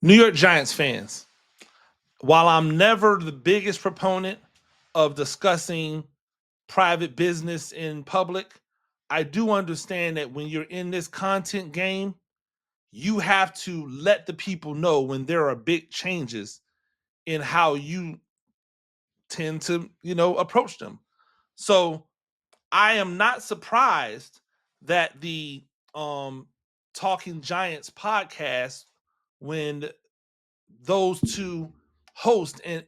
New York Giants fans, while I'm never the biggest proponent of discussing private business in public, I do understand that when you're in this content game, you have to let the people know when there are big changes in how you tend to, approach them. So I am not surprised that the Talking Giants podcast, when those two hosts and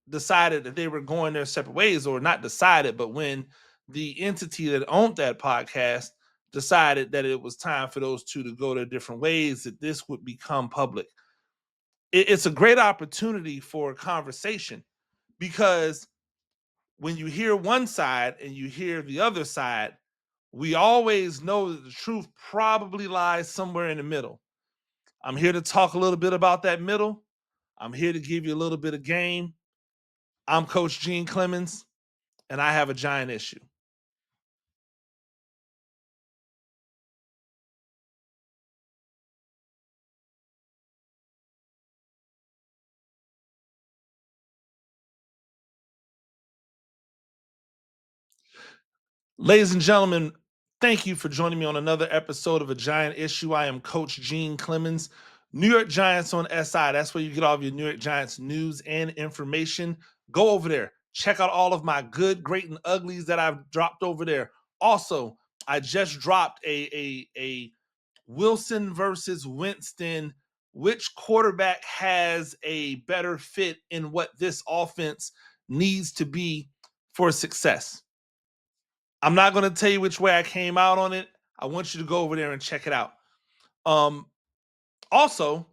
decided that they were going their separate ways, or not decided, but when the entity that owned that podcast decided that it was time for those two to go their different ways, that this would become public. It's a great opportunity for a conversation, because when you hear one side and you hear the other side, we always know that the truth probably lies somewhere in the middle. I'm here to talk a little bit about that middle. I'm here to give you a little bit of game. I'm Coach Gene Clemons, and I have a giant issue. Ladies and gentlemen, thank you for joining me on another episode of A Giant Issue. I am Coach Gene Clemons. New York Giants on SI. That's where you get all of your New York Giants news and information. Go over there. Check out all of my good, great, and uglies that I've dropped over there. Also, I just dropped a Wilson versus Winston. Which quarterback has a better fit in what this offense needs to be for success? I'm not going to tell you which way I came out on it. I want you to go over there and check it out. Um, Also,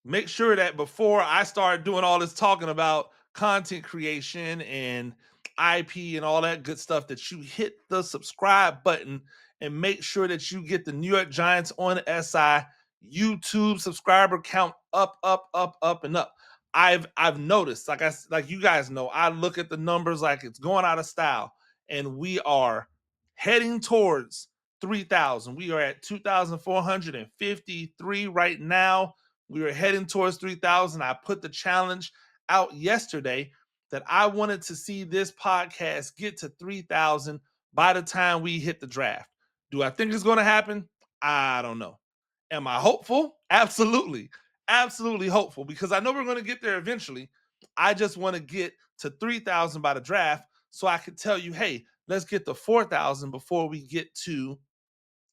make sure that before I start doing all this talking about content creation and IP and all that good stuff, that you hit the subscribe button and make sure that you get the New York Giants on SI YouTube subscriber count up, up, up, up, and up. I've noticed, like you guys know, I look at the numbers like it's going out of style, and we are heading towards 3,000. We are at 2,453 right now. We were heading towards 3,000. I put the challenge out yesterday that I wanted to see this podcast get to 3,000 by the time we hit the draft. Do I think it's going to happen? I don't know. Am I hopeful? Absolutely. Absolutely hopeful, because I know we're going to get there eventually. I just want to get to 3,000 by the draft so I could tell you, hey, let's get to 4,000 before we get to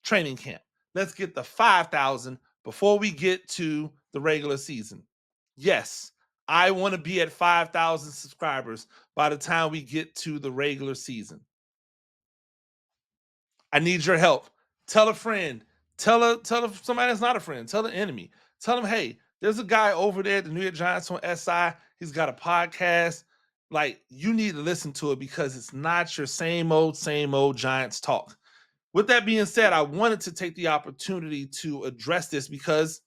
training camp. Let's get the 5,000 before we get to the regular season. Yes, I want to be at 5,000 subscribers by the time we get to the regular season. I need your help. Tell a friend. Tell somebody that's not a friend. Tell the enemy. Tell them, hey, there's a guy over there at the New York Giants on SI. He's got a podcast. Like, you need to listen to it, because it's not your same old Giants talk. With that being said, I wanted to take the opportunity to address this, because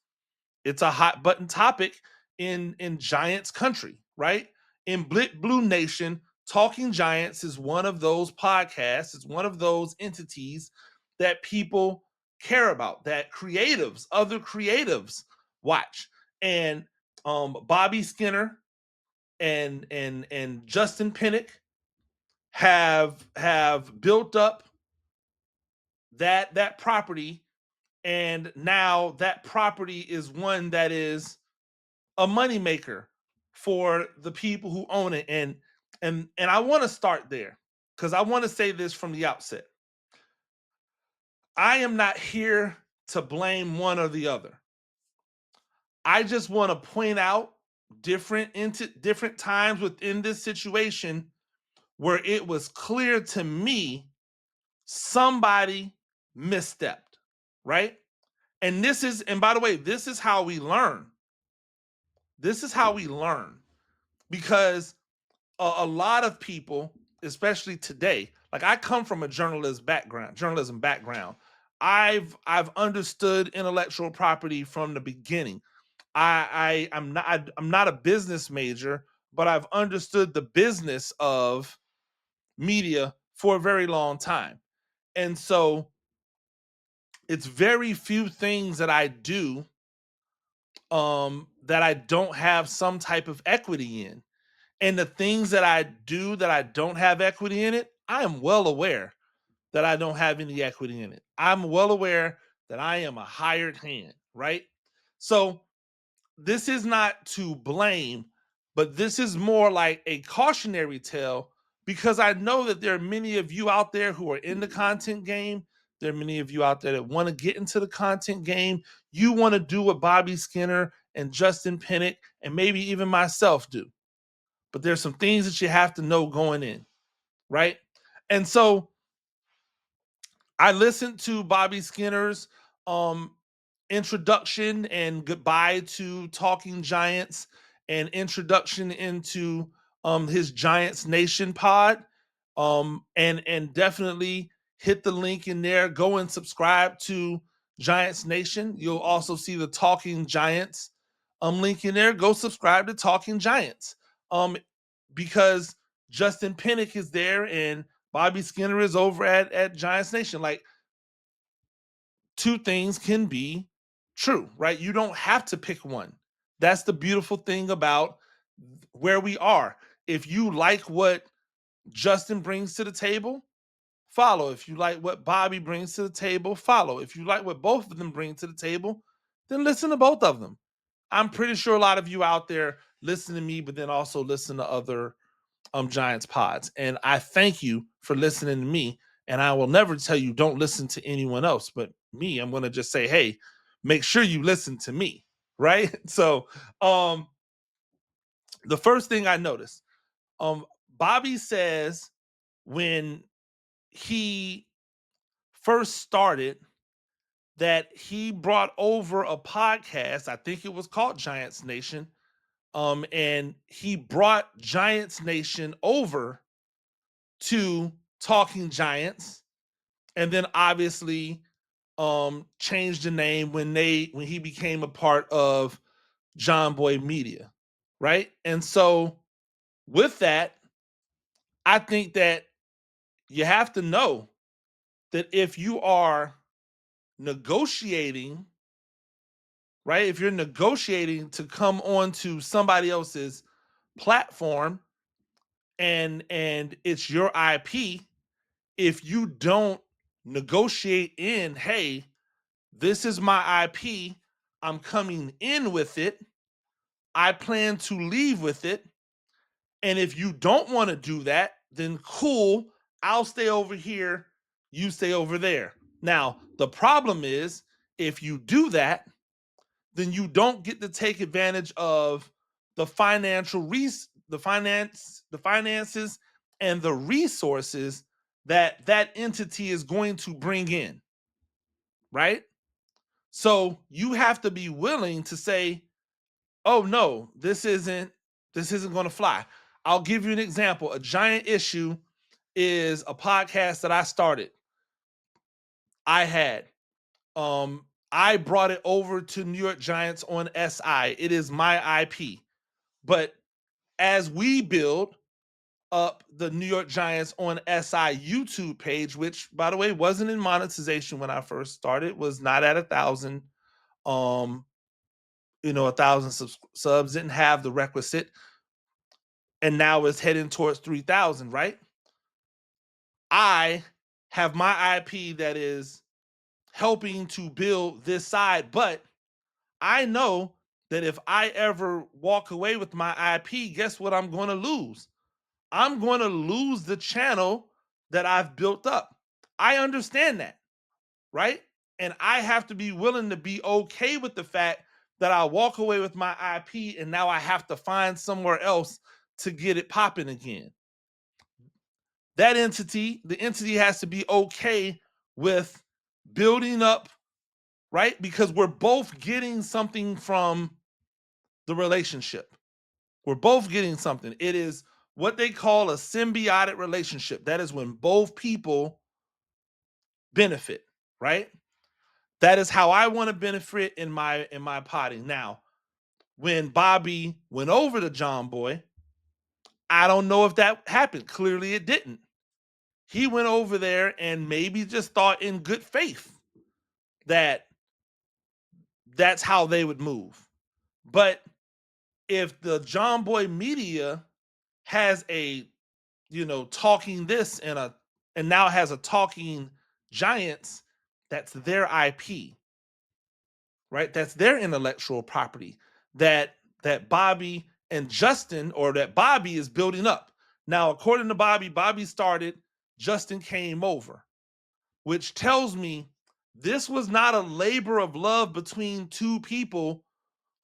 it's a hot button topic in Giants country, right? In Blue Nation, Talking Giants is one of those podcasts, it's one of those entities that people care about, that other creatives watch. And Bobby Skinner and Justin Pinnock have built up that property, and now that property is one that is a moneymaker for the people who own it. And I want to start there, because I want to say this from the outset. I am not here to blame one or the other. I just want to point out different times within this situation where it was clear to me somebody misstepped, right? And by the way, this is how we learn. This is how we learn, because a lot of people, especially today, like, I come from a journalism background. I've understood intellectual property from the beginning. I'm not a business major, but I've understood the business of media for a very long time. And so it's very few things that I do that I don't have some type of equity in. And the things that I do that I don't have equity in it, I am well aware that I don't have any equity in it. I'm well aware that I am a hired hand, right? So this is not to blame, but this is more like a cautionary tale because I know that there are many of you out there who are in the content game. There are many of you out there that want to get into the content game. You want to do what Bobby Skinner and Justin Pennick and maybe even myself do. But there's some things that you have to know going in, right? And so I listened to Bobby Skinner's um, introduction and goodbye to Talking Giants and introduction into his Giants Nation pod. And definitely hit the link in there. Go and subscribe to Giants Nation. You'll also see the Talking Giants link in there. Go subscribe to Talking Giants. Because Justin Pennick is there and Bobby Skinner is over at Giants Nation. Like, two things can be true, right? You don't have to pick one. That's the beautiful thing about where we are. If you like what Justin brings to the table, follow. If you like what Bobby brings to the table, follow. If you like what both of them bring to the table, then listen to both of them. I'm pretty sure a lot of you out there listen to me, but then also listen to other Giants pods. And I thank you for listening to me. And I will never tell you don't listen to anyone else, but me, I'm going to just say, hey, make sure you listen to me, right? So, the first thing I noticed, Bobby says when he first started that he brought over a podcast. I think it was called Giants Nation. And he brought Giants Nation over to Talking Giants, and then obviously changed the name when he became a part of John Boy Media, right? And so with that, I think that you have to know that if you are negotiating, right? If you're negotiating to come onto somebody else's platform and it's your IP, if you don't negotiate in, hey, this is my IP, I'm coming in with it, I plan to leave with it. And if you don't want to do that, then cool, I'll stay over here, you stay over there. Now, the problem is if you do that, then you don't get to take advantage of the the finances and the resources that that entity is going to bring in, right? So you have to be willing to say, "Oh no, this isn't going to fly." I'll give you an example. A giant issue is a podcast that I started. I had I brought it over to New York Giants on SI. It is my IP. But as we build up the New York Giants on SI YouTube page, which by the way wasn't in monetization when I first started, was not at 1,000, 1,000 subs, didn't have the requisite, and now it's heading towards 3,000, right? I have my IP that is helping to build this side, but I know that if I ever walk away with my IP, guess what I'm going to lose? I'm going to lose the channel that I've built up. I understand that, right? And I have to be willing to be okay with the fact that I walk away with my IP and now I have to find somewhere else to get it popping again. The entity has to be okay with building up, right? Because we're both getting something from the relationship. We're both getting something. It is what they call a symbiotic relationship. That is when both people benefit, right? That is how I want to benefit in my potting. Now, when Bobby went over to John Boy, I don't know if that happened. Clearly it didn't. He went over there and maybe just thought in good faith that that's how they would move. But if the John Boy Media has a, talking this and now has a talking Giants, that's their IP, right? That's their intellectual property that Bobby and Justin, or that Bobby is building up. Now, according to Bobby started, Justin came over, which tells me this was not a labor of love between two people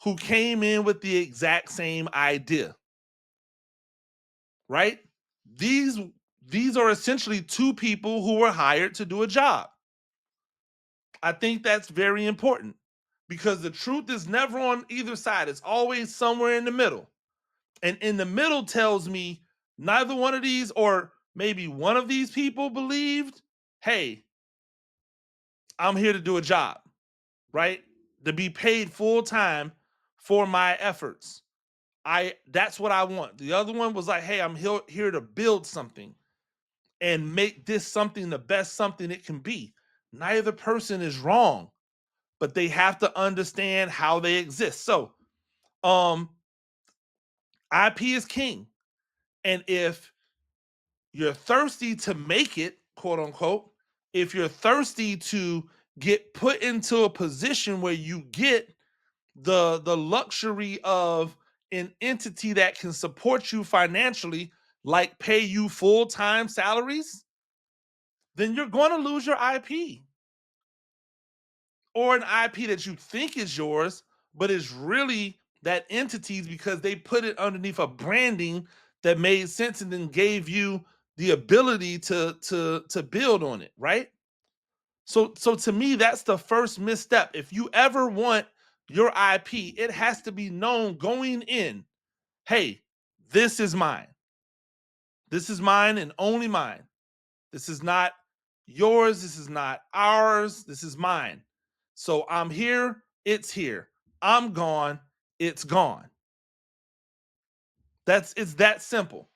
who came in with the exact same idea, right? These these are essentially two people who were hired to do a job. I think that's very important because the truth is never on either side. It's always somewhere in the middle. And in the middle tells me neither one of these, or maybe one of these people, believed, hey, I'm here to do a job, right? To be paid full time for my efforts. That's what I want. The other one was like, hey, I'm here to build something and make this something the best something it can be. Neither person is wrong, but they have to understand how they exist. So, IP is king. And if you're thirsty to make it, quote unquote, if you're thirsty to get put into a position where you get the luxury of an entity that can support you financially, like pay you full-time salaries, then you're going to lose your IP, or an IP that you think is yours, but is really that entity's because they put it underneath a branding that made sense and then gave you the ability to build on it, right? So to me, that's the first misstep. If you ever want your IP, it has to be known going in. Hey, this is mine. This is mine and only mine. This is not yours. This is not ours. This is mine. So I'm here. It's here. I'm gone. It's gone. It's that simple.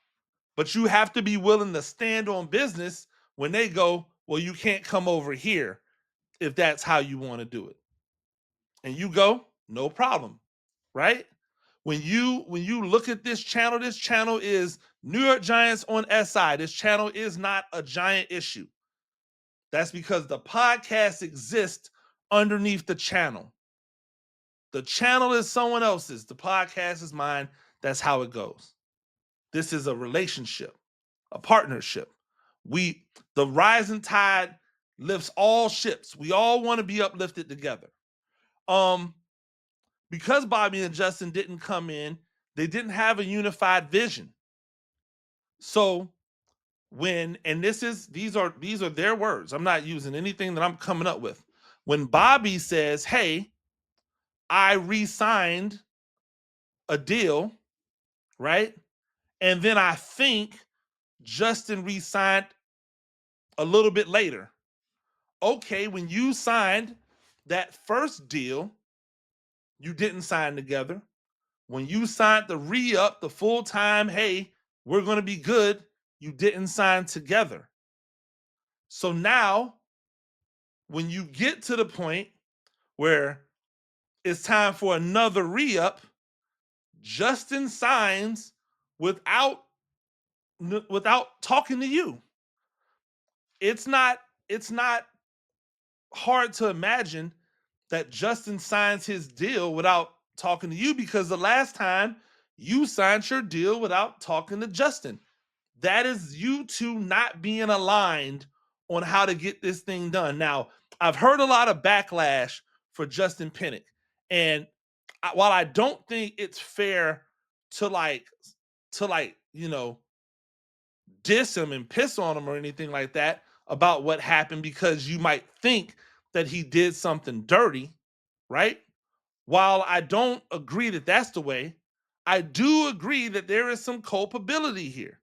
But you have to be willing to stand on business when they go, well, you can't come over here if that's how you want to do it. And you go, no problem, right? When you look at this channel is New York Giants on SI. This channel is not a Giant issue. That's because the podcast exists underneath the channel. The channel is someone else's. The podcast is mine. That's how it goes. This is a relationship, a partnership. The rising tide lifts all ships. We all want to be uplifted together. Um, because Bobby and Justin didn't come in, they didn't have a unified vision. So and these are their words. I'm not using anything that I'm coming up with. When Bobby says, "Hey, I re-signed a deal," right? And then I think Justin re-signed a little bit later. Okay, when you signed that first deal, you didn't sign together. When you signed the re-up, the full-time, hey, we're going to be good, you didn't sign together. So now, when you get to the point where it's time for another re-up, Justin signs without talking to you. It's not hard to imagine that Justin signs his deal without talking to you, because the last time you signed your deal without talking to Justin. That is you two not being aligned on how to get this thing done. Now, I've heard a lot of backlash for Justin Pinnock. And while I don't think it's fair to diss him and piss on him or anything like that about what happened, because you might think that he did something dirty, right? While I don't agree that that's the way, I do agree that there is some culpability here.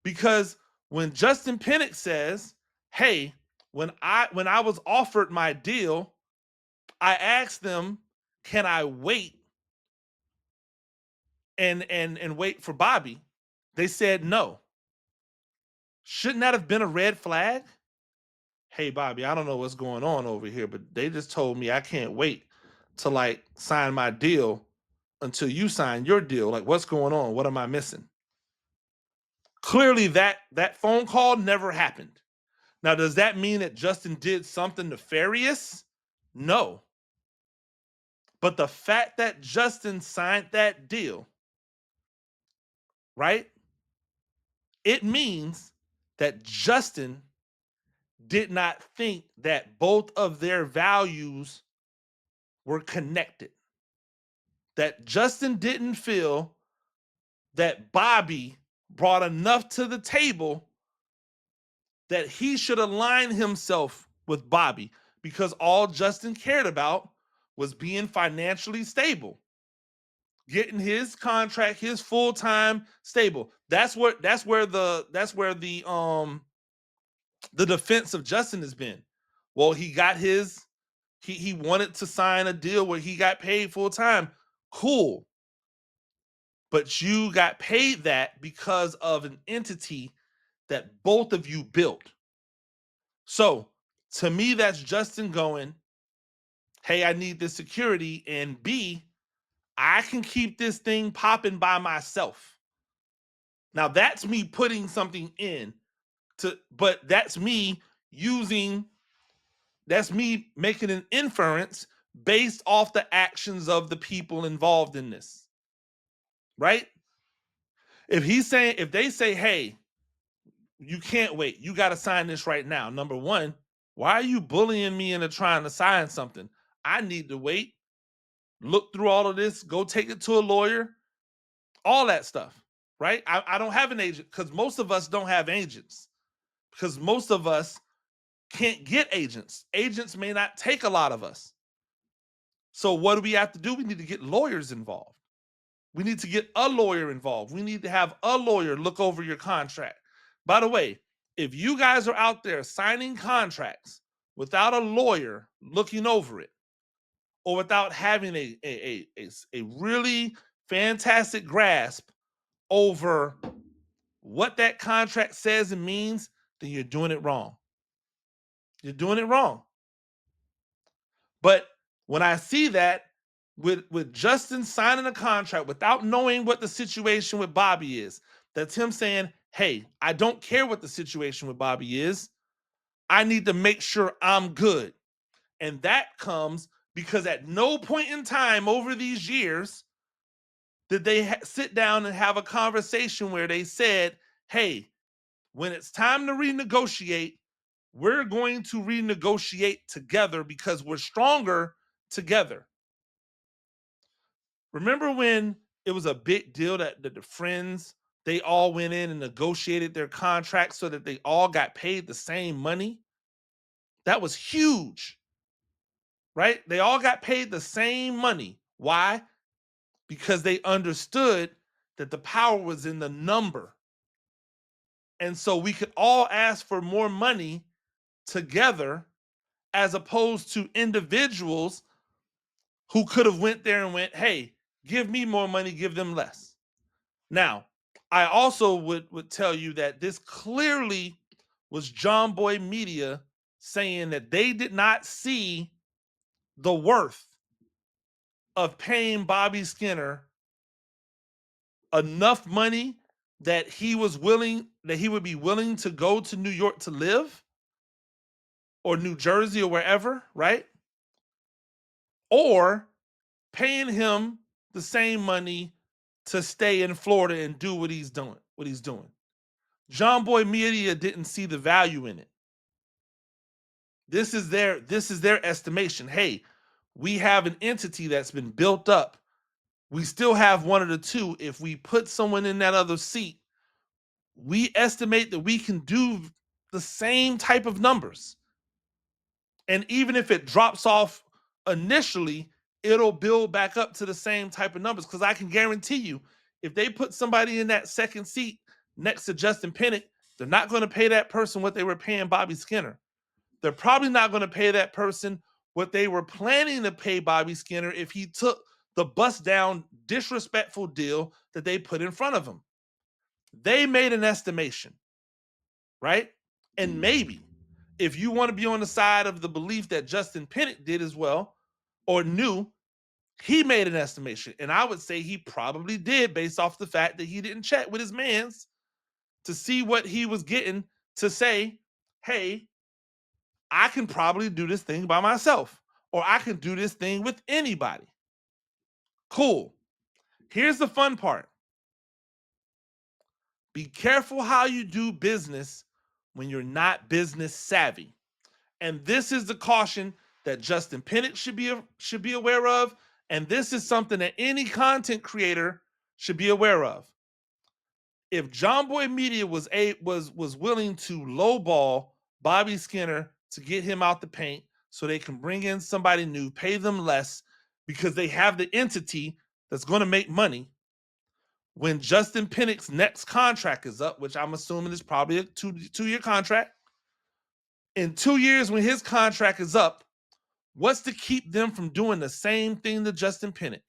Because when Justin Pinnock says, "Hey, when I was offered my deal, I asked them, can I wait and wait for Bobby?" They said no. Shouldn't that have been a red flag? Hey, Bobby, I don't know what's going on over here, but they just told me I can't wait to like sign my deal until you sign your deal. Like, what's going on? What am I missing? Clearly, that phone call never happened. Now, does that mean that Justin did something nefarious? No. But the fact that Justin signed that deal, right? It means that Justin did not think that both of their values were connected. That Justin didn't feel that Bobby brought enough to the table that he should align himself with Bobby, because all Justin cared about was being financially stable, getting his contract, his full-time stable. That's where the defense of Justin has been. Well, he got his he wanted to sign a deal where he got paid full time. Cool. But you got paid that because of an entity that both of you built. So to me, that's Justin going, hey, I need this security. And B, I can keep this thing popping by myself. Now that's me putting something in but that's me using, that's me making an inference based off the actions of the people involved in this. Right? If they say, hey, you can't wait, you got to sign this right now. Number one, why are you bullying me into trying to sign something? I need to wait, look through all of this, go take it to a lawyer, all that stuff. Right? I don't have an agent, because most of us don't have agents, because most of us can't get agents. Agents may not take a lot of us. So what do we have to do? We need to get lawyers involved. We need to get a lawyer involved. We need to have a lawyer look over your contract. By the way, if you guys are out there signing contracts without a lawyer looking over it, or without having a really fantastic grasp over what that contract says and means, then you're doing it wrong. You're doing it wrong. But when I see that with Justin signing a contract without knowing what the situation with Bobby is, that's him saying, hey, I don't care what the situation with Bobby is. I need to make sure I'm good. And that comes because at no point in time over these years did they sit down and have a conversation where they said, hey, when it's time to renegotiate, we're going to renegotiate together because we're stronger together. Remember when it was a big deal that the friends, they all went in and negotiated their contracts so that they all got paid the same money? That was huge, right? They all got paid the same money. Why? Because they understood that the power was in the number. And so we could all ask for more money together, as opposed to individuals who could have went there and went, hey, give me more money, give them less. Now, I also would tell you that this clearly was John Boy Media saying that they did not see the worth of paying Bobby Skinner enough money that he would be willing to go to New York to live, or New Jersey, or wherever, right? Or paying him the same money to stay in Florida and do what he's doing. John Boy Media didn't see the value in it. This is their estimation. Hey, we have an entity that's been built up. We still have one of the two. If we put someone in that other seat, we estimate that we can do the same type of numbers. And even if it drops off initially, it'll build back up to the same type of numbers. Because I can guarantee you, if they put somebody in that second seat next to Justin Pennick, they're not going to pay that person what they were paying Bobby Skinner. They're probably not going to pay that person what they were planning to pay Bobby Skinner if he took the bust down, disrespectful deal that they put in front of him. They made an estimation, right? And maybe if you want to be on the side of the belief that Justin Pennick did as well, or knew, He made an estimation, and I would say he probably did based off the fact that he didn't check with his mans to see what he was getting to say, hey, I can probably do this thing by myself, or I can do this thing with anybody. Cool. Here's the fun part. Be careful how you do business when you're not business savvy. And this is the caution that Justin Pinnock should be aware of, and this is something that any content creator should be aware of. If John Boy Media was willing to lowball Bobby Skinner to get him out the paint so they can bring in somebody new, pay them less because they have the entity that's going to make money. When Justin Pinnock's next contract is up, which I'm assuming is probably a two-year contract, in 2 years when his contract is up, what's to keep them from doing the same thing to Justin Pinnock?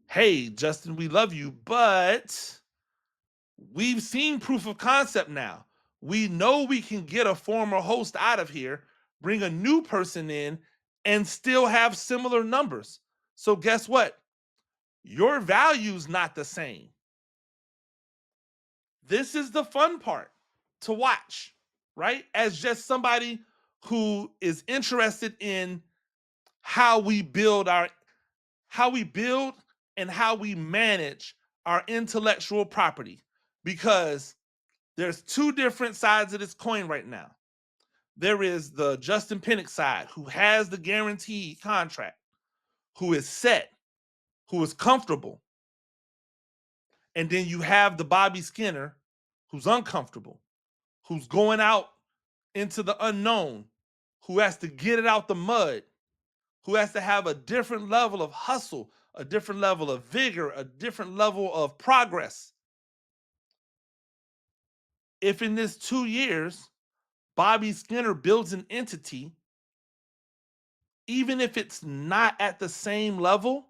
Hey, Justin, we love you, but we've seen proof of concept now. We know we can get a former host out of here, bring a new person in, and still have similar numbers. So guess what? Your value's not the same. This is the fun part to watch, right? As just somebody who is interested in how we build and how we manage our intellectual property, because there's two different sides of this coin right now. There is the Justin Pinnock side, who has the guaranteed contract, who is set, who is comfortable. And then you have the Bobby Skinner, who's uncomfortable, who's going out into the unknown, who has to get it out the mud, who has to have a different level of hustle, a different level of vigor, a different level of progress. If in this 2 years, Bobby Skinner builds an entity, even if it's not at the same level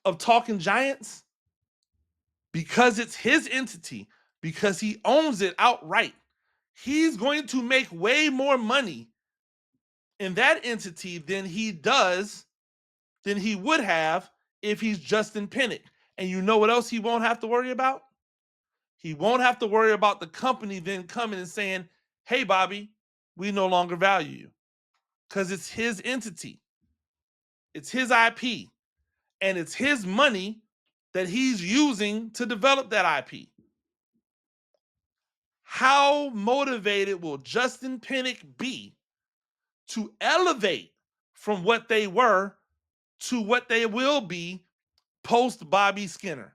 of Talking Giants, because it's his entity, because he owns it outright, he's going to make way more money in that entity than he would have if he's Justin Pinnock. And you know what else he won't have to worry about? He won't have to worry about the company then coming and saying, hey, Bobby, we no longer value you, because it's his entity. It's his IP, and it's his money that he's using to develop that IP. How motivated will Justin Pinnock be to elevate from what they were to what they will be post Bobby Skinner?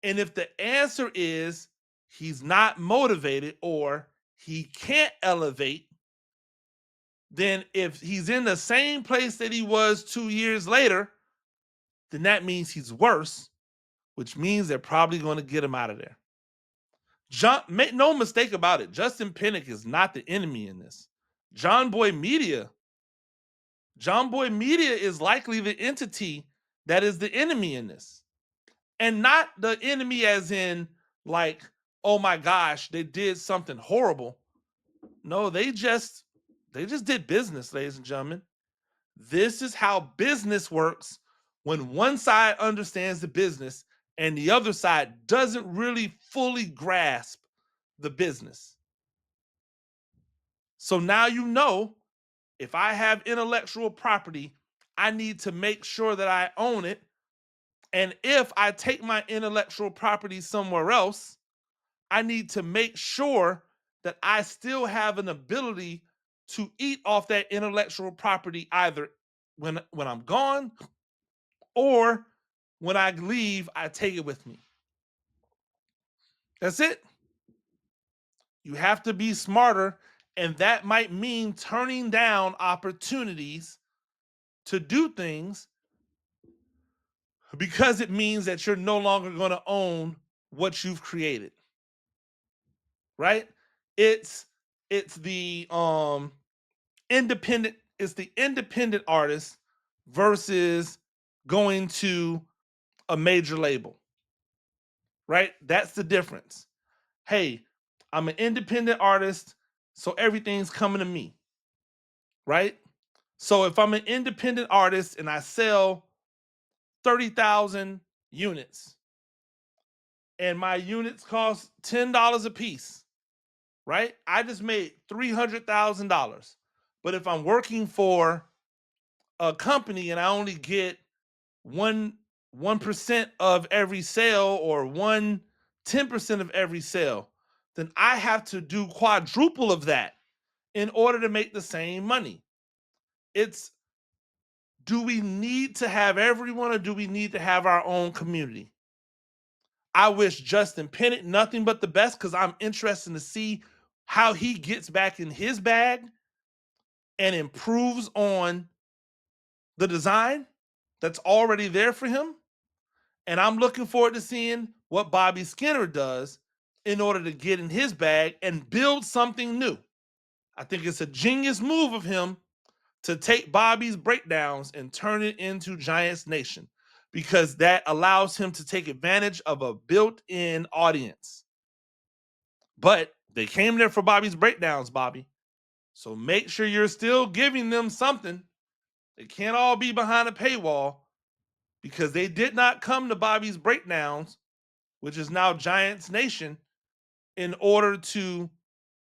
And if the answer is he's not motivated or he can't elevate, then if he's in the same place that he was 2 years later, then that means he's worse, which means they're probably going to get him out of there. Make no mistake about it, Justin Pinnock is not the enemy in this. John Boy Media is likely the entity that is the enemy in this. And not the enemy as in like, oh my gosh, they did something horrible. No, they just did business, ladies and gentlemen. This is how business works when one side understands the business and the other side doesn't really fully grasp the business. So now you know, if I have intellectual property, I need to make sure that I own it. And if I take my intellectual property somewhere else, I need to make sure that I still have an ability to eat off that intellectual property either when I'm gone, or when I leave, I take it with me. That's it. You have to be smarter, and that might mean turning down opportunities to do things because it means that you're no longer going to own what you've created. Right? It's the independent artist versus going to a major label. Right? That's the difference. Hey, I'm an independent artist, so everything's coming to me. right? So if I'm an independent artist and I sell 30,000 units and my units cost $10 a piece, right? I just made $300,000. But if I'm working for a company and I only get one 1% of every sale or 10% of every sale, then I have to do quadruple of that in order to make the same money. It's, do we need to have everyone or do we need to have our own community? I wish Justin Pennant nothing but the best because I'm interested to see how he gets back in his bag and improves on the design that's already there for him. And I'm looking forward to seeing what Bobby Skinner does in order to get in his bag and build something new. I think it's a genius move of him to take Bobby's breakdowns and turn it into Giants Nation because that allows him to take advantage of a built-in audience. But they came there for Bobby's breakdowns, Bobby. So make sure you're still giving them something. They can't all be behind a paywall because they did not come to Bobby's breakdowns, which is now Giants Nation, in order to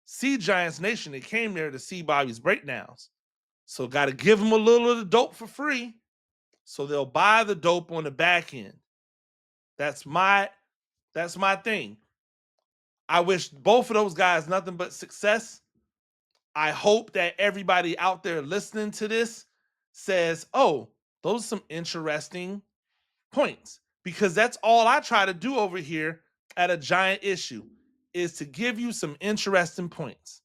see Giants Nation. They came there to see Bobby's breakdowns. So got to give them a little of the dope for free so they'll buy the dope on the back end. That's my thing. I wish both of those guys nothing but success. I hope that everybody out there listening to this says, "Oh, those are some interesting points," because that's all I try to do over here at A Giant Issue is to give you some interesting points.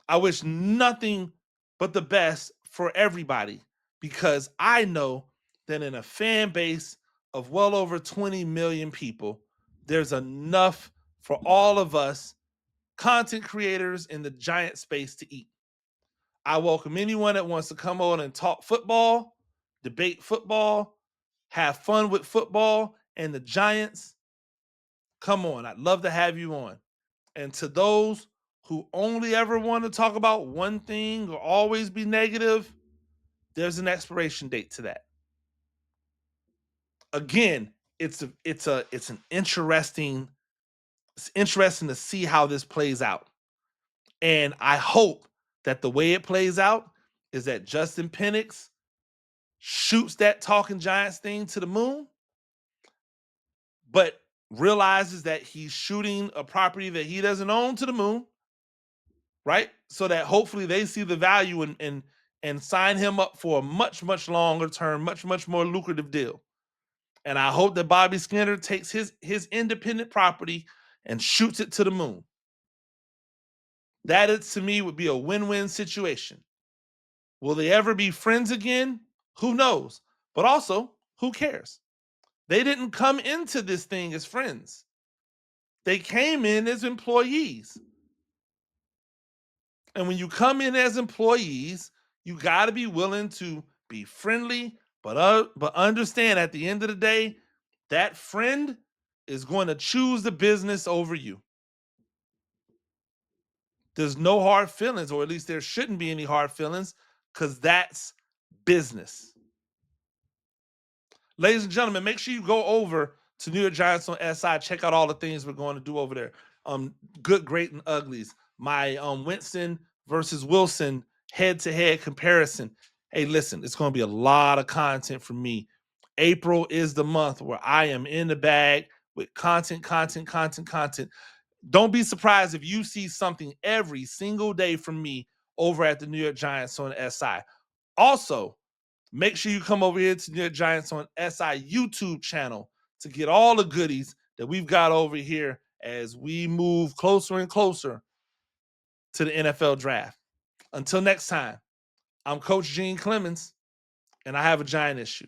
I wish nothing but the best for everybody because I know that in a fan base of well over 20 million people, there's enough for all of us content creators in the Giant space to eat. I welcome anyone that wants to come on and talk football, debate football, have fun with football and the Giants. Come on, I'd love to have you on. And to those who only ever want to talk about one thing or always be negative, there's an expiration date to that. Again, it's interesting to see how this plays out. And I hope that the way it plays out is that Justin Penix shoots that Talking Giants thing to the moon, but realizes that he's shooting a property that he doesn't own to the moon, right? So that hopefully they see the value and sign him up for a much longer term, much more lucrative deal. And I hope that Bobby Skinner takes his independent property and shoots it to the moon. That is, to me, would be a win-win situation. Will they ever be friends again? Who knows? But also, who cares? They didn't come into this thing as friends. They came in as employees. And when you come in as employees, you got to be willing to be friendly, but understand at the end of the day, that friend is going to choose the business over you. There's no hard feelings, or at least there shouldn't be any hard feelings, because that's business. Ladies and gentlemen, make sure you go over to New York Giants on SI. Check out all the things we're going to do over there. Good, great, and uglies. My Winston versus Wilson head-to-head comparison. Hey, listen, it's going to be a lot of content from me. April is the month where I am in the bag with content. Don't be surprised if you see something every single day from me over at the New York Giants on SI. Also, make sure you come over here to New York Giants on SI YouTube channel to get all the goodies that we've got over here as we move closer and closer to the NFL draft. Until next time, I'm Coach Gene Clemons, and I have a Giant Issue.